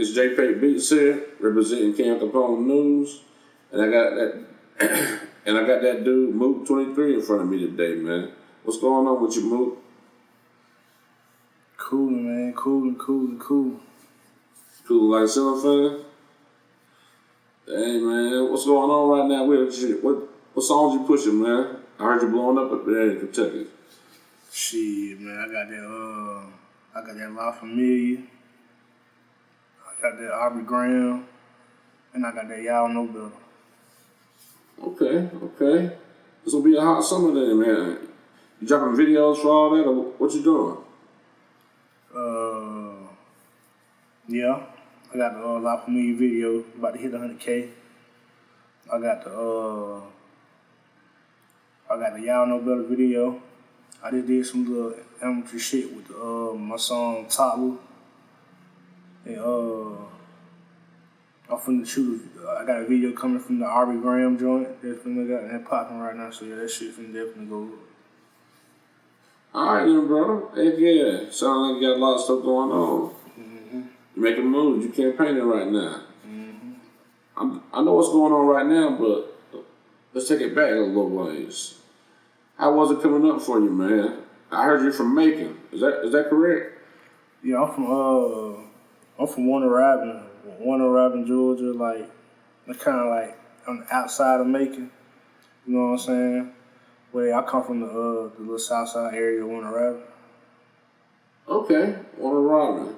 It's JP Beats here, representing Capone News, and I got that, and I got that dude Mooke23 in front of me today, man. What's going on with you, Mooke? Coolin', man. Coolin'. Cool like a ceiling fan? Hey, man, what's going on right now? What songs you pushing, man? I heard you blowing up up there in Kentucky. Shit, man. I got that La Familia. I got that Aubrey Graham. And I got that Y'all Know Better. Okay. This will be a hot summer then, man. You dropping videos for all that, or what you doing? Yeah. I got the La Familia video about to hit 100K. I got the Y'all Know Better video. I just did some little amateur shit with my song Toddler. And I'm finna shoot. I got a video coming from the Aubrey Graham joint. That's finna got that popping right now. So yeah, that shit finna definitely go. All right, then, bro. Heck yeah. Sound like you got a lot of stuff going on. You making moves. You campaigning right now. I know what's going on right now, but let's take it back a little ways. How was it coming up for you, man? I heard you're from Macon. Is that correct? Yeah, I'm from Warner Robin, Georgia. Like, it's kind of like on the outside of Macon. You know what I'm saying? Where I come from the little south side area of Warner Robin. Okay, Warner Robin.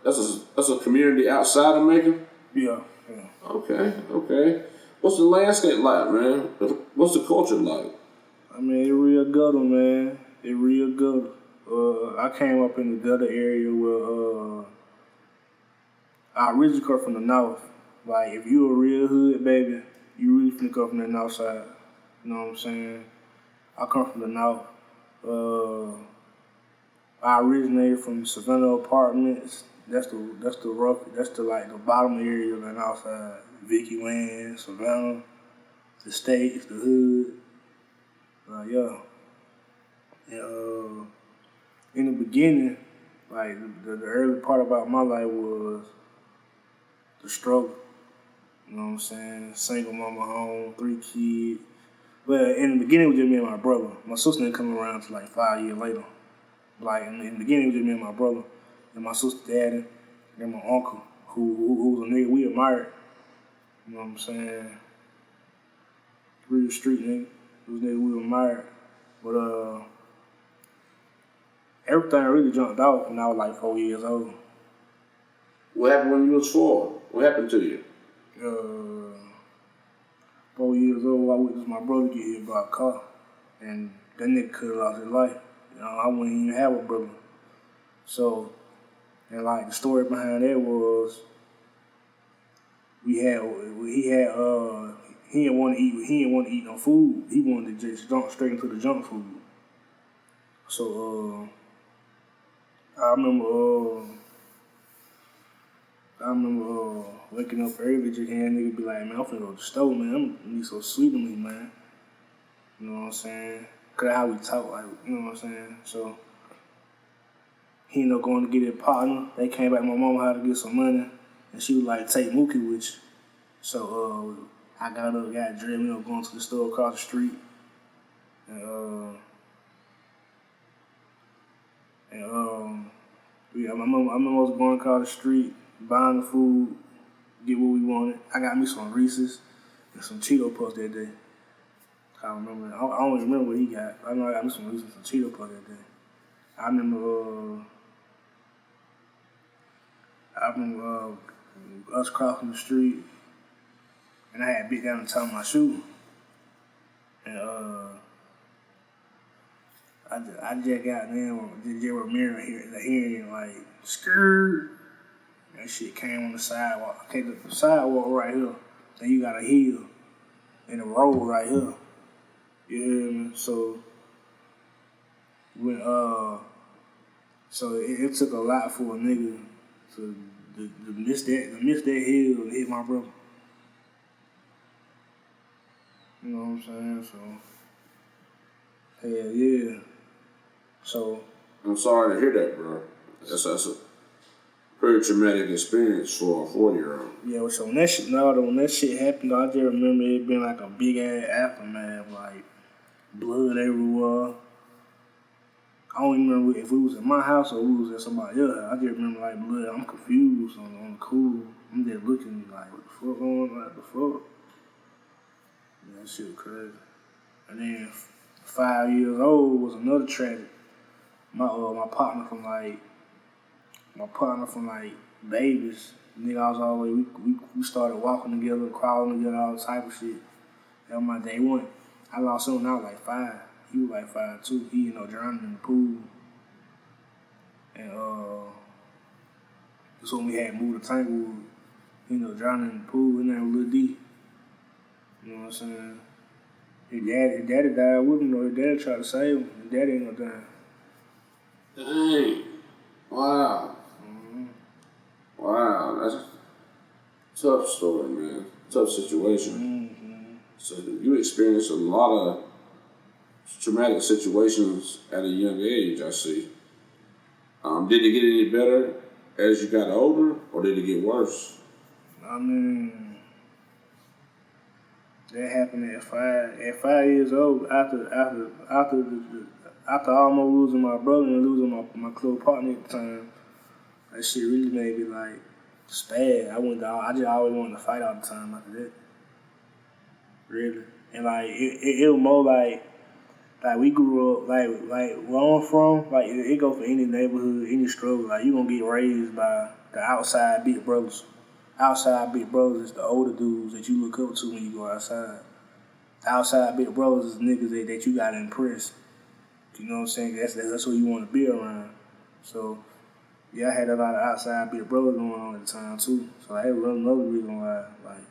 That's a community outside of Macon? Yeah. Okay. What's the landscape like, man? What's the culture like? I mean, it real gutter, man. It real gutter. I came up in the gutter area where I originally come from the north. Like, if you a real hood, baby, you really finna come from the north side. You know what I'm saying? I come from the north. I originated from Savannah Apartments. That's the bottom area of the north side. Vicky Land, Savannah, the States, the hood. Yeah. And in the beginning, like the early part about my life was the struggle. You know what I'm saying? Single mama home, 3 kids. Well, in the beginning it was just me and my brother. My sister didn't come around until like 5 years later. Like in the beginning it was just me and my brother, and my sister daddy, and my uncle, who was a nigga we admired. You know what I'm saying? Real street nigga. It was a nigga we admired. But everything really jumped out when I was like 4 years old. What happened when you was 4? What happened to you? 4 years old, I witnessed my brother get hit by a car, and that nigga could have lost his life. You know, I wouldn't even have a brother. So, and like the story behind that was, he didn't want to eat no food. He wanted to just jump straight into the junk food. So I remember waking up early, just hearing nigga be like, man, I'm finna go to the store, man. I'm need some sweet on me, man. You know what I'm saying? Cause that's how we talk, like, you know what I'm saying? So he ended up going to get his partner. They came back to my mama had to get some money, and she was like, take Mookie with you. So I got up, got dressed, going to the store across the street. I remember I was going across the street, buying the food, get what we wanted. I got me some Reese's and some Cheeto Puffs that day. I remember. I don't even remember what he got. I know I got me some Reese's and some Cheeto Puffs that day. I remember us crossing the street, and I had bit down the top of my shoe. And I just got them, just remember hearing like, skirt. That shit came on the sidewalk. Okay, the sidewalk right here. Then you got a hill and a road right here. You hear me? So when it took a lot for a nigga to miss that hill and hit my brother. You know what I'm saying? So hell yeah. So I'm sorry to hear that, bro. pretty traumatic experience for a 4-year-old. Yeah, so when that shit happened, I just remember it being like a big ass aftermath, like blood everywhere. I don't even remember if we was at my house or we was at somebody else's house. I just remember like blood. I'm confused on the cool. I'm just looking like, what the fuck going on? Like, the fuck? Yeah, that shit was crazy. And then 5 years old was another tragedy. My partner from like babies. Nigga, I was always we started walking together, crawling together, all type of shit. That was my day one. I lost him when I was like 5. He was like 5 too. He ended up drowning in the pool. And that's when we had moved to Tanglewood. He ended up drowning in the pool. His name was Lil D. You know what I'm saying? His daddy died with him though. His daddy tried to save him. His daddy ended up dying. Dang. Wow. Wow, that's a tough story, man. Tough situation. So you experienced a lot of traumatic situations at a young age, I see. Did it get any better as you got older, or did it get worse? I mean, that happened at 5. At 5 years old, after almost losing my brother and losing my close partner at the time, that shit really made me like spaz. I just always wanted to fight all the time after that. Really. And like it was more like we grew up like where I'm from, like it go for any neighborhood, any struggle. Like you gonna get raised by the outside big brothers. Outside big brothers is the older dudes that you look up to when you go outside. Outside big brothers is niggas that you gotta impress. You know what I'm saying? That's who you want to be around. So yeah, I had a lot of outside big brothers going on at the time too. So that was another reason why, like,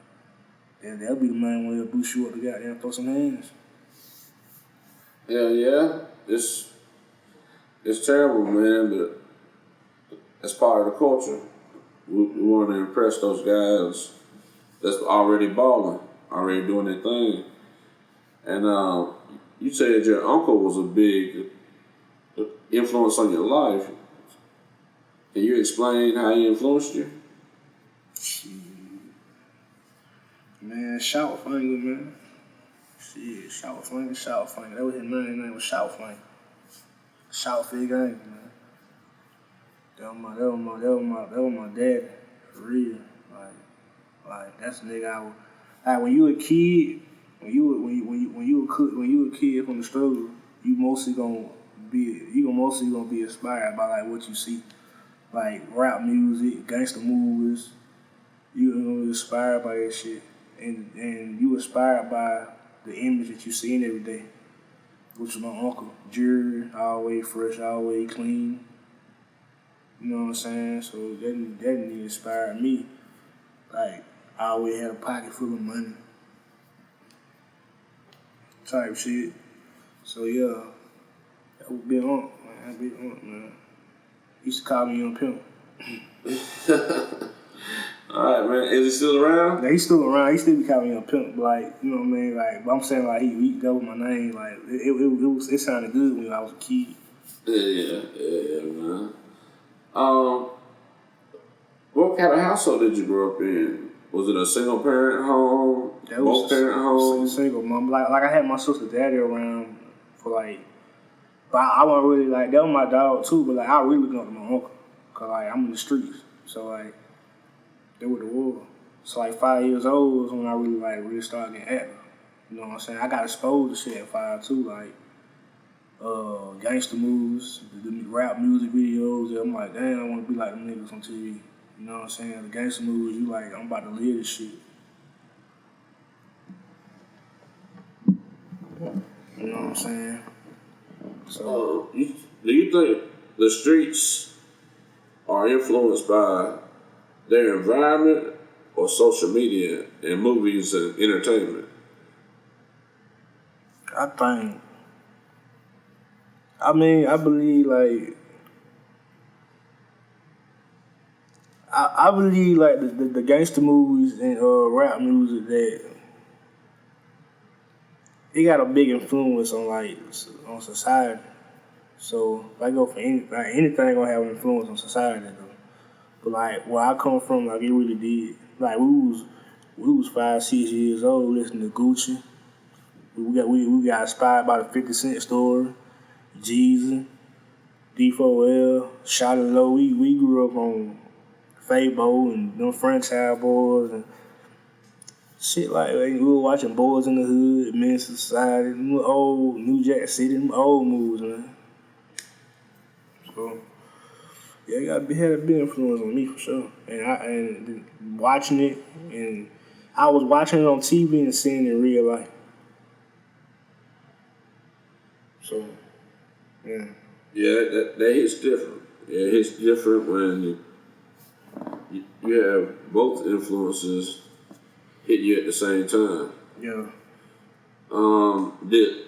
they'll be the man when they'll boost you up to goddamn throw some hands. Hell yeah, it's terrible, man, but it's part of the culture. We want to impress those guys that's already balling, already doing their thing. And you said your uncle was a big influence on your life. Can you explain how he influenced you? Man, Shout Finger, man. Shit, Shout Finger. That was his name. His name was Shout Finger. Shout Finger, man. That was my daddy, for real. Like that's the nigga I was. Like when you a kid, when you a kid from the struggle, you mostly gonna be inspired by like what you see. Like rap music, gangster movies, you gonna be inspired by that shit, and you inspired by the image that you see in every day, which is my uncle, Jerry, always fresh, always clean. You know what I'm saying? So that inspired me. Like I always had a pocket full of money, type shit. So yeah, that was big uncle, man. Big uncle, man. He used to call me Young Pimp. Alright, man. Is he still around? Yeah, he's still around. He still be calling me Young Pimp. Like, you know what I mean? Like, but I'm saying, like, that was my name. Like, it sounded good when I was a kid. Yeah, man. What kind of household did you grow up in? Was it a single parent home? Both parent home? Single mom. Like I had my sister daddy around for like. But I wasn't really like, that was my dog too, but like I really looked up to my uncle. Cause like I'm in the streets. So like, they were the war. So like 5 years old was when I really started getting active. You know what I'm saying? I got exposed to shit at 5 too, like gangster moves, the rap music videos. I'm like, damn, I wanna be like them niggas on TV. You know what I'm saying? The gangster moves, you like, I'm about to live this shit. You know what I'm saying? So, do you think the streets are influenced by their environment or social media and movies and entertainment? I believe like I believe like the gangster movies and rap music that it got a big influence on society. So if I go for anything gonna have an influence on society though. But like where I come from, like it really did. Like we was 5, 6 years old listening to Gucci. We got inspired by the 50 Cent story, Jeezy, D4L, Shawty Low. We grew up on Fabo and them franchise boys and shit like that. We were watching Boys in the Hood, Men's Society, them old New Jack City, them old movies, man. So yeah, it had a big influence on me for sure. And watching it, and I was watching it on TV and seeing it in real life. So yeah. Yeah, that hits different. Yeah, it hits different when you have both influences hit you at the same time. Yeah. Did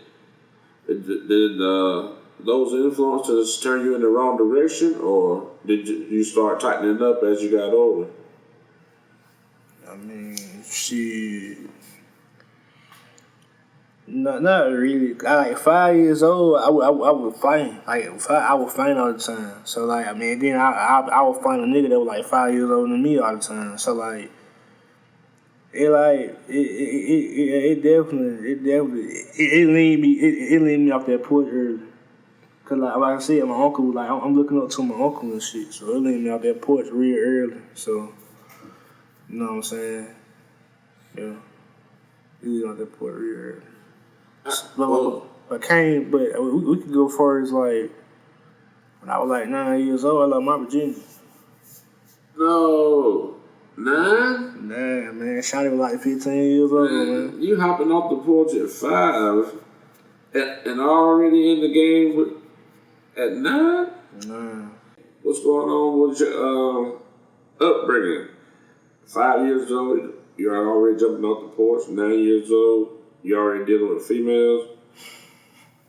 those influences turn you in the wrong direction, or did you start tightening up as you got older? I mean, shit. Not really. Like 5 years old, I would fight. I would fight all the time. So like, I mean, then I would find a nigga that was like 5 years older than me all the time. So like, it definitely leaned me off that porch early. Cause like I said, my uncle was like, I'm looking up to my uncle and shit. So it leaned me off that porch real early. So you know what I'm saying? Yeah, it leaned me off that porch real early. But we could go far as like when I was like 9 years old, I love my Virginia. No, 9? Nah, man, Shawty was like 15 years old, man. You hopping off the porch at 5 and already in the game at 9? Nah. What's going on with your upbringing? 5 years old, you're already jumping off the porch. 9 years old, you're already dealing with females.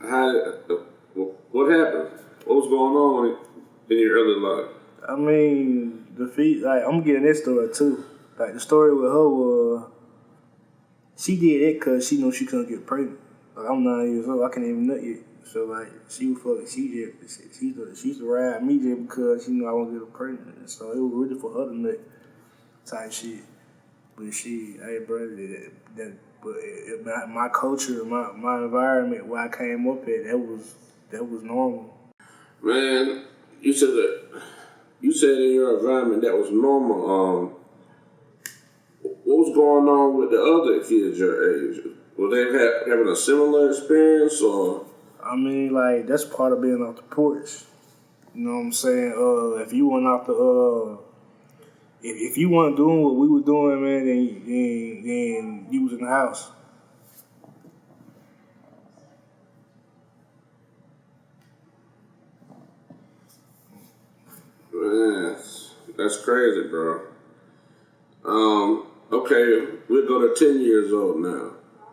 What happened? What was going on in your early life? I mean, I'm getting that story too. Like the story with her was, she did it because she knew she couldn't get pregnant. Like I'm 9 years old, I can't even nut yet. So like she was fucking, she used to ride me just because she knew I won't get her pregnant. So it was really for her to nut type shit. But hey brother, my culture, my environment where I came up at, that was normal. Man, you said in your environment that was normal. What was going on with the other kids your age? Were they having a similar experience, or? I mean, like that's part of being off the porch. You know what I'm saying? If you went off the if you weren't doing what we were doing, man, then you was in the house. Man, that's crazy, bro. Okay, we'll go to 10 years old now.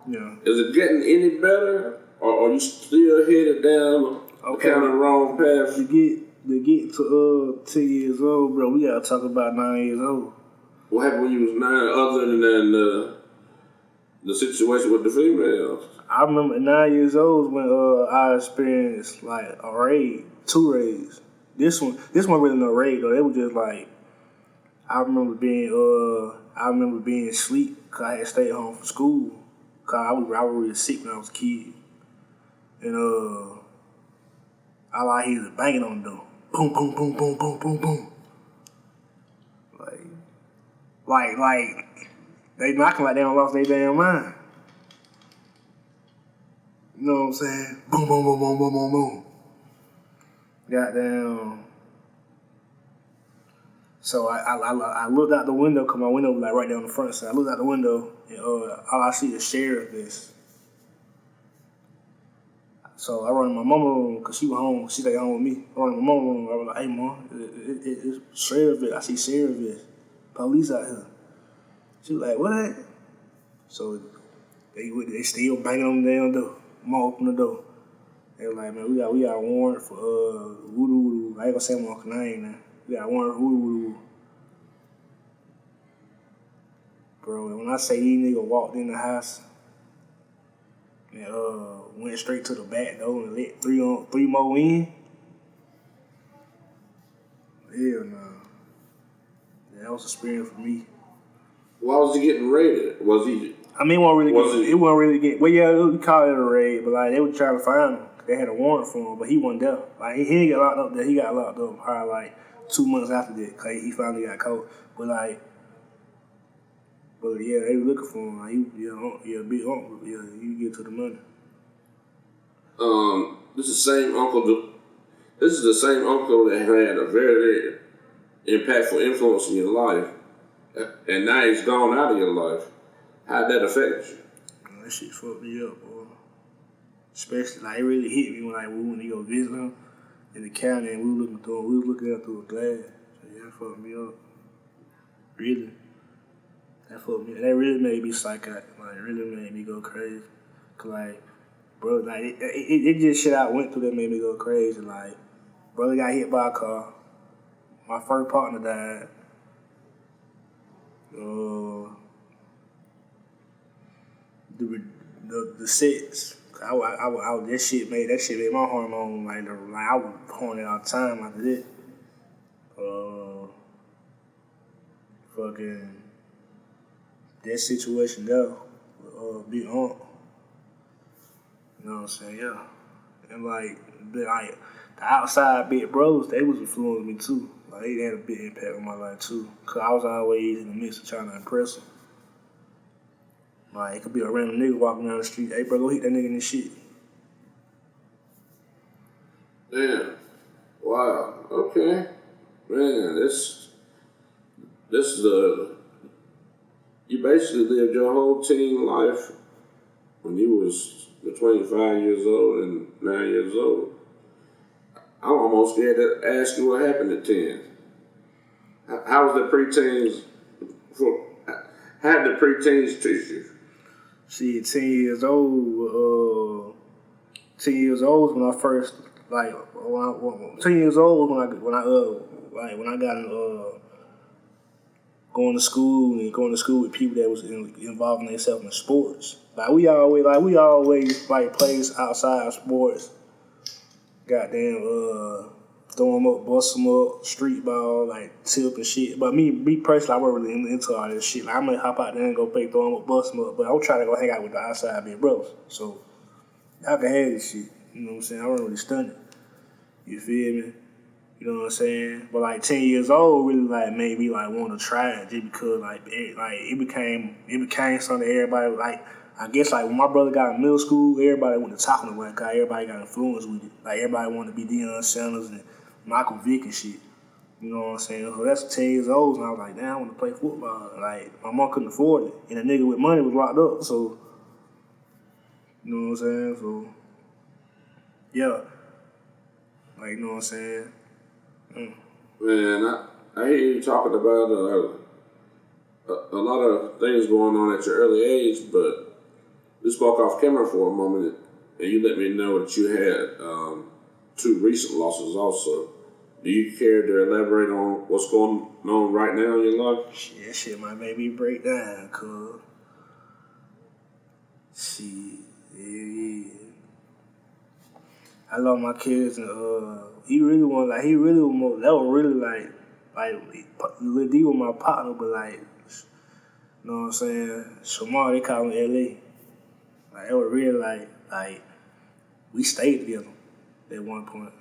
Yeah. Is it getting any better, or are you still headed down the kind of wrong path? To get to 10 years old, bro, we gotta talk about 9 years old. What happened when you was 9, other than the situation with the females? I remember at 9 years old when I experienced like a raid, 2 raids. This one wasn't no raid though. It was just like I remember being asleep because I had stayed home from school. Cause I was really sick when I was a kid, and all I hear is banging on the door, boom, boom, boom, boom, boom, boom, boom. Like they knocking like they done lost their damn mind. You know what I'm saying? Boom, boom, boom, boom, boom, boom, boom. Goddamn. So I looked out the window because my window was like right there on the front side. I looked out the window and all I see is sheriff this. So I run in my mama's room because she was home. She stayed home with me. I run in my mama's room. I was like, hey, Mom, it's sheriff this. I see sheriff this. Police out here. She was like, what? So they still banging on the damn door. Mom opened the door. They were like, man, we got a warrant for voodoo. I ain't gonna say my uncle's name now. We got a warrant for voodoo. Bro, and when I say these niggas walked in the house and went straight to the back door and let three more in, hell no. that was an experience for me. Why was he getting raided? Was he? I mean, it wasn't really getting. Well, yeah, we called it a raid, but like they were trying to find him. They had a warrant for him, but he wasn't there. Like he didn't get locked up there. He got locked up probably like 2 months after that. Cause he finally got caught. But yeah, they were looking for him. Like big uncle. Yeah, you get to the money. This is the same uncle. This is the same uncle that had a very impactful influence in your life, and now he's gone out of your life. How'd that affect you? That shit fucked me up, boy. Especially, like, it really hit me when we went to go visit him in the county and we was looking out through a glass. So, yeah, that fucked me up. Really. That fucked me up. That really made me psychotic. Like, it really made me go crazy. Cause, like, bro, like, it just shit I went through that made me go crazy. Like, brother got hit by a car. My first partner died. The sets. That shit made my hormone like I was horny all the time after that. Fucking that situation there, big hump. You know what I'm saying? Yeah, and like the outside big bros, they was influencing me too. Like they had a big impact on my life too. Cause I was always in the midst of trying to impress them. Like, it could be a random nigga walking down the street. Hey, bro, go hit that nigga in this shit. Damn. Wow. Okay. Man, this is you basically lived your whole teen life when you was between 5 years old and 9 years old. I'm almost scared to ask you what happened at 10. How was the preteens? How did the preteens treat you? Shit, 10 years old. 10 years old was when I first 10 years old was when I got in, going to school with people that was involving themselves in sports. We always played outside sports. Goddamn, throw them up, bust them up, street ball, tip and shit. But me personally, I wasn't really into all this shit. I might hop out there and go play, throw them up, bust them up. But I was trying to go hang out with the outside big brothers. So I can have this shit. You know what I'm saying? I wasn't really stunned. You feel me? You know what I'm saying? But 10 years old really made me want to try it just because it became something that everybody I guess when my brother got in middle school, everybody went to talking about it because everybody got influenced with it. Everybody wanted to be Deion Sanders and Michael Vick and shit. You know what I'm saying? So that's 10 years old, and I was like, damn, I want to play football. My mom couldn't afford it, and a nigga with money was locked up, so, you know what I'm saying? So, yeah. You know what I'm saying? Man, I hear you talking about a lot of things going on at your early age, but we spoke off camera for a moment, and you let me know that you had 2 recent losses also. Do you care to elaborate on what's going on right now in your life? That shit might make me break down, cuz. Shit, yeah. I love my kids, and he really was more, that was really Lil D was my partner, but you know what I'm saying? Shamar, they call him LA. It was really we stayed together at one point.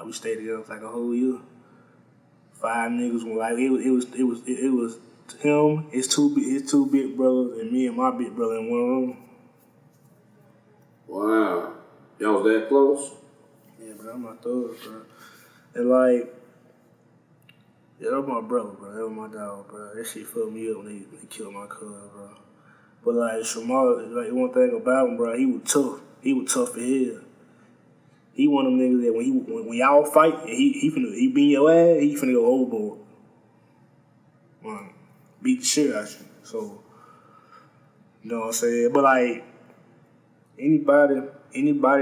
We stayed together for a whole year. 5 niggas. It was him, his two big brothers, and me and my big brother in one room. Wow, y'all was that close? Yeah, bro, I'm my thug, bro. And yeah, that was my brother, bro. That was my dog, bro. That shit fucked me up when they killed my cousin, bro. But Shamar, one thing about him, bro, he was tough. He was tough as hell. He one of them niggas that when y'all fight and he beat your ass, he finna go overboard. Beat the shit out you. So, you know what I'm saying? But anybody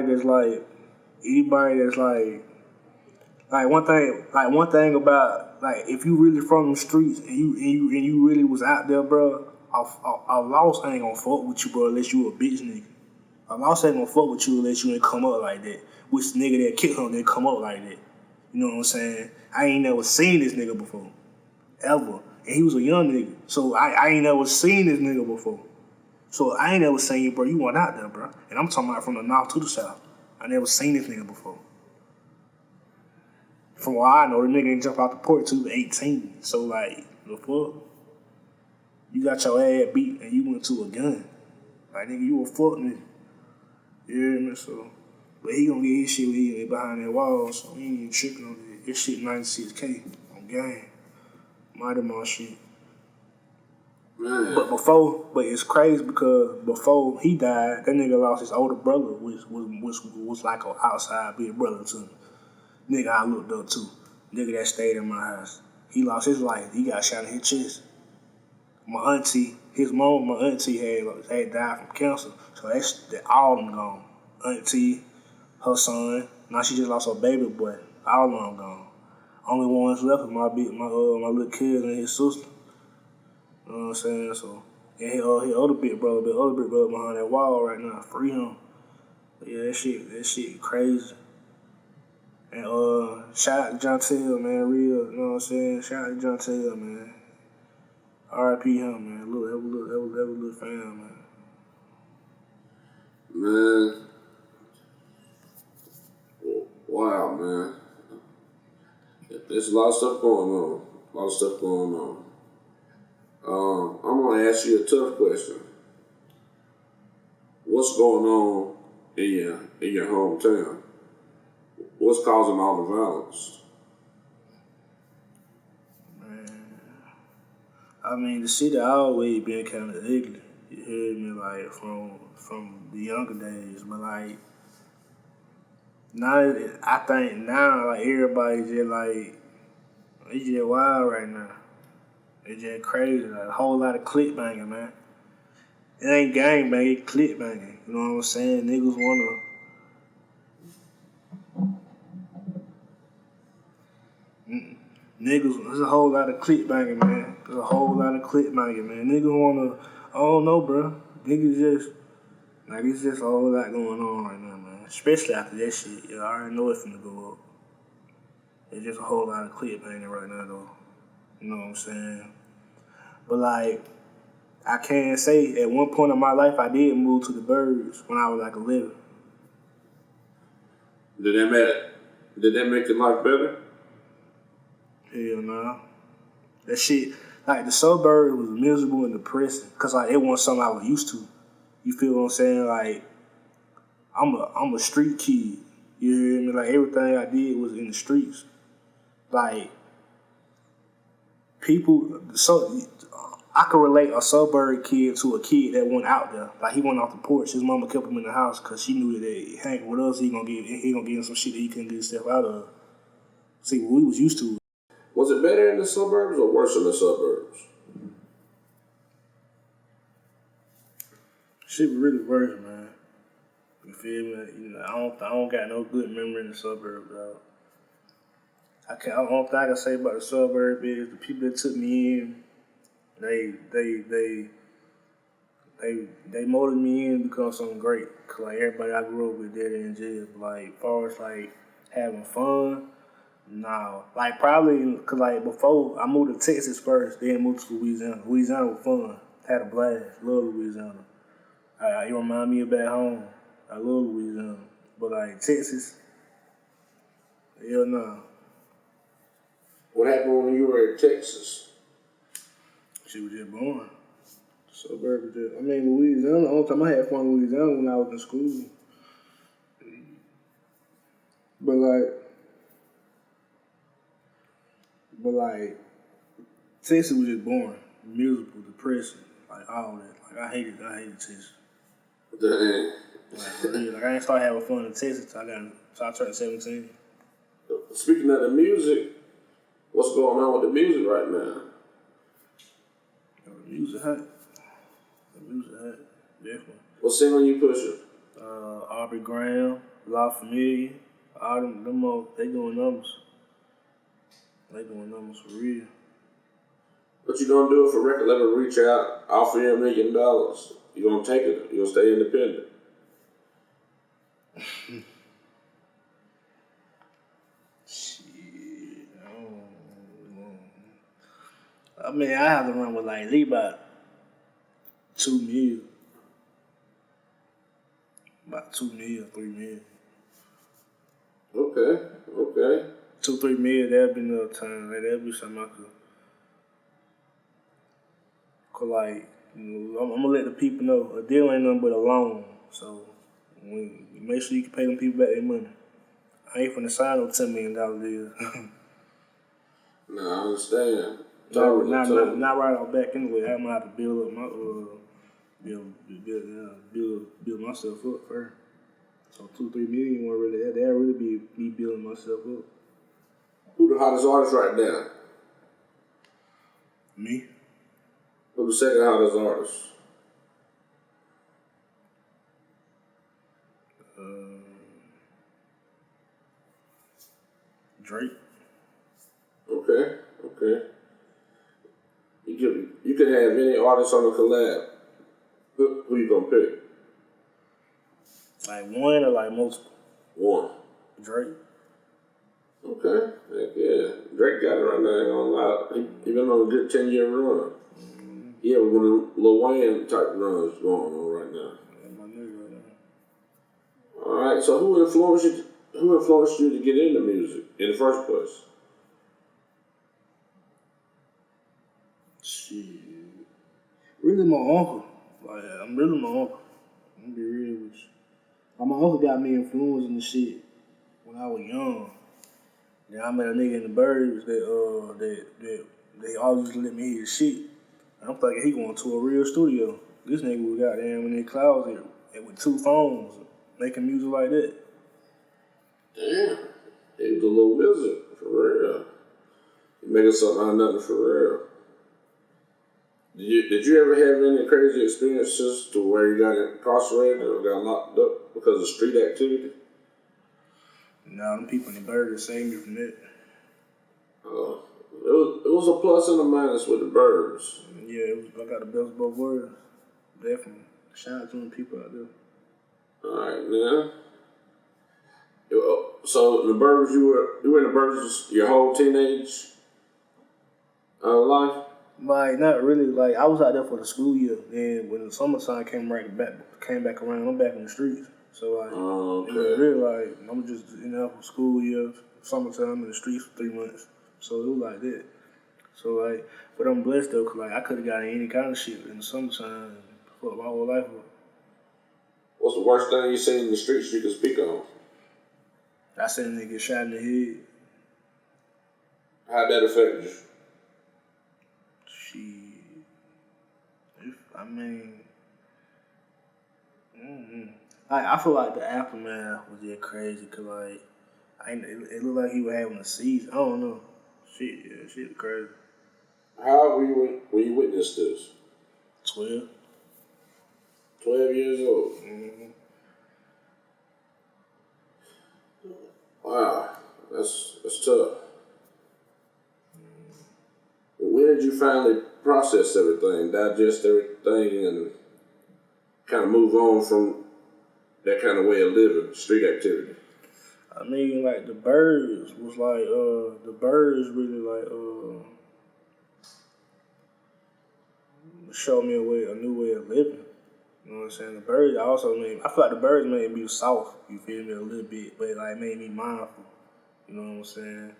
that's one thing about if you really from the streets and you really was out there, bro, a loss ain't gonna fuck with you, bro, unless you a bitch nigga. A loss ain't gonna fuck with you unless you ain't come up like that. Which nigga that kick him didn't come up like that. You know what I'm saying? I ain't never seen this nigga before. Ever. And he was a young nigga. So I ain't never seen this nigga before. So I ain't never seen you, bro. You went out there, bro. And I'm talking about from the north to the south. I never seen this nigga before. From what I know, the nigga didn't jump out the porch till he was 18. So, like, the fuck? You got your ass beat and you went to a gun. Like, nigga, you a fuck nigga. You hear me? So, but he gonna get his shit when he behind that wall, so he ain't even tripping on that. This shit 96K on game. Mighty more shit. Man. But it's crazy because before he died, that nigga lost his older brother, which was like an outside big brother to me. Nigga I looked up to. Nigga that stayed in my house. He lost his life. He got shot in his chest. My auntie had died from cancer. So that's all of them gone. Auntie, her son. Now she just lost her baby boy. All of them gone. Only ones left is my little cousin and his sister. You know what I'm saying? So, and his other big brother behind that wall right now. Free him. But yeah, that shit crazy. And shout out to Jontel, man, real, you know what I'm saying? Shout out to Jontel, man. R.I.P. him, man. Look, that was a little fan, man. Man. Wow, man. There's a lot of stuff going on. I'm gonna ask you a tough question. What's going on in your hometown? What's causing all the violence? Man, I mean, the city always been kind of ugly. You hear me? Like, from the younger days. But, like, now, I think now, like, everybody just, like, it's just wild right now. It's just crazy. Like, a whole lot of click banging, man. It ain't gang banging, it's click banging. You know what I'm saying? Niggas wanna... Niggas, there's a whole lot of click banging, man. Niggas wanna, I don't know, bro. Niggas just, like, it's just a whole lot going on right now, man. Especially after that shit. I already know it's finna go up. It's just a whole lot of click banging right now, though. You know what I'm saying? But, like, I can say at one point in my life, I did move to the Birds when I was, like, 11. Did that make your life better? Hell no. That shit, like, the suburbs was miserable and depressing because, like, it wasn't something I was used to. You feel what I'm saying? Like, I'm a street kid. You hear me? Like, everything I did was in the streets. Like, I could relate a suburb kid to a kid that went out there. Like, he went off the porch. His mama kept him in the house because she knew that he hang with us, he gonna get him some shit that he couldn't get himself out of. See, what we was used to. Was it better in the suburbs or worse in the suburbs? Shit was really worse, man. You feel me? You know, I don't got no good memory in the suburbs, dog. The only thing I can say about the suburb is the people that took me in, they molded me in to become something great. Cause like everybody I grew up with dead in jail. But like, as far as like having fun, no. Like probably, cause like before I moved to Texas first, then moved to Louisiana. Louisiana was fun. Had a blast. Love Louisiana. It remind me of back home. I love Louisiana. But like Texas, hell no. What happened when you were in Texas? She was just born. Suburb just, Louisiana, the only time I had fun in Louisiana when I was in school. But like, Texas was just boring, miserable, depressing, like all that. Like I hated Texas. Dang. Like I didn't start having fun in Texas till I turned 17. Speaking of the music, what's going on with the music right now? The music hot. Definitely. What single you pushing? Aubrey Graham, La Familia, all them they doing numbers. They doing numbers for real. What you gonna do if a record label reach out, offer you $1 million? You gonna take it? You gonna stay independent? Shit, I mean, I have to run with like at least about 2 mil. About 2 mil, 3 mil. Okay. 2-3 mil, that'd be another time. Like, that'd be something I could. Cause like, I'm gonna let the people know a deal ain't nothing but a loan. So make sure you can pay them people back their money. I ain't finna sign no $10 million deal. Nah, I understand. Not right off back anyway. I'm gonna have to build up my build myself up first. So 2-3 million won't really that'll really be me building myself up. Who the hottest artist right now? Me? Who the second hottest artist? Drake. Okay. You could have any artist on the collab. Who you gonna pick? Like one or like multiple? One. Drake. Okay. Heck yeah. Drake got it right now, ain't gonna lie. He been on a good 10-year run. He had one of them Lil Wayne type runs going on right now. My nigga right now. Alright, so who influenced you to get into music in the first place? Shit. Really my uncle. Like, I'm really my uncle. I'm gonna be real with you. Like, my uncle got me influenced in the shit when I was young. Then I met a nigga in the Birds that they always used to let me hear his shit. And I'm thinking he going to a real studio. This nigga was goddamn in their closet with 2 phones making music like that. Damn. He was a little wizard, for real. He making something out of nothing, for real. Did you ever have any crazy experiences to where you got incarcerated or got locked up because of street activity? Nah, them people in the Birds saved me from that. It was a plus and a minus with the Birds. Yeah, I got the best of both worlds. Definitely. Shout out to them people out there. Alright, man. So the Birds, you were in the Birds your whole teenage life? Like, not really. Like, I was out there for the school year. Then when the summertime came back around, I'm back in the streets. So, like, okay. It was really like, I'm just in there for school year, summertime in the streets for 3 months. So it was like that. So, like, but I'm blessed though, cause like I could have gotten any kind of shit in the summertime for my whole life. What's the worst thing you seen in the streets you can speak on? I seen a nigga get shot in the head. How'd that affect you? I feel like the aftermath was just crazy, cause like, it looked like he was having a seizure. I don't know. Shit crazy. How old were you when you witnessed this? 12. 12 years old. Mm-hmm. Wow, that's tough. When did you finally process everything, digest everything, and kind of move on from that kind of way of living, street activity? I mean, like, the Birds was like, the Birds really like, showed me a new way of living. You know what I'm saying? The Birds also I feel like the Birds made me soft, you feel me, a little bit, but it like made me mindful. You know what I'm saying?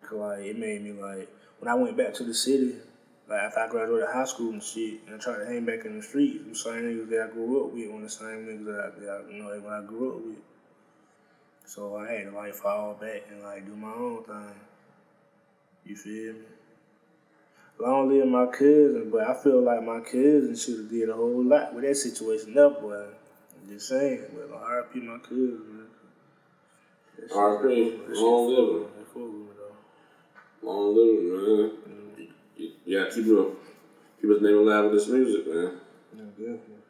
Cause like, it made me like, when I went back to the city, like after I graduated high school and shit, and I tried to hang back in the streets, the same niggas that I grew up with, the same niggas that when I grew up with. So I had to like fall back and like do my own thing. You feel me? Long live my cousin, but I feel like my cousin should have did a whole lot with that situation. That boy, I'm just saying, but R.I.P. my cousin, man. R.I.P. Long living. Long living, man. Yeah, keep his name alive with this music, man. Yeah, definitely.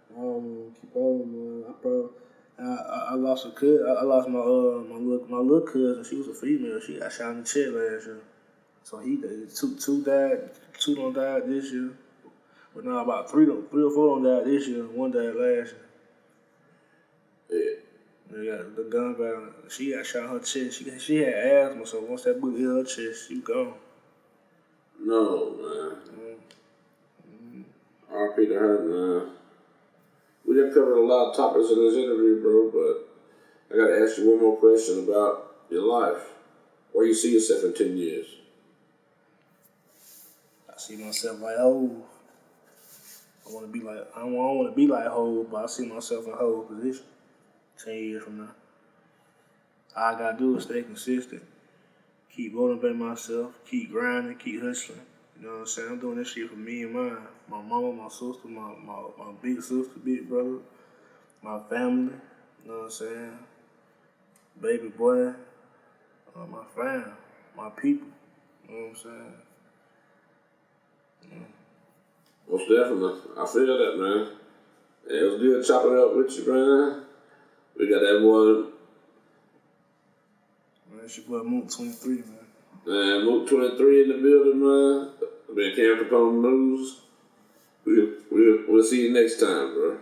Keep on, man. I lost a cousin. I lost my little cousin. She was a female. She got shot in the chest last year. So he two died. 2 done died this year. But now about 3 or 4 done died this year. 1 died last year. Yeah. They got the gun violence. She got shot in her chest. She had asthma, so once that bullet hit her chest, she was gone. No, man. R.P. to her, man. We done covered a lot of topics in this interview, bro, but I gotta ask you one more question about your life. Where you see yourself in 10 years? I see myself like Hov. I don't want to be like Hov, but I see myself in Hov's position 10 years from now. All I gotta do is stay consistent, keep motivating myself, keep grinding, keep hustling. You know what I'm saying? I'm doing this shit for me and mine. My mama, my sister, my big sister, big brother, my family. You know what I'm saying? Baby boy, my fam, my people. You know what I'm saying? Most definitely. I feel that, man. Yeah, it was good chopping it up with you, man. We got that boy. Man, it's your boy Mooke23, man. Man, Mooke23 in the building, man. Been Capone News. We'll see you next time, bro.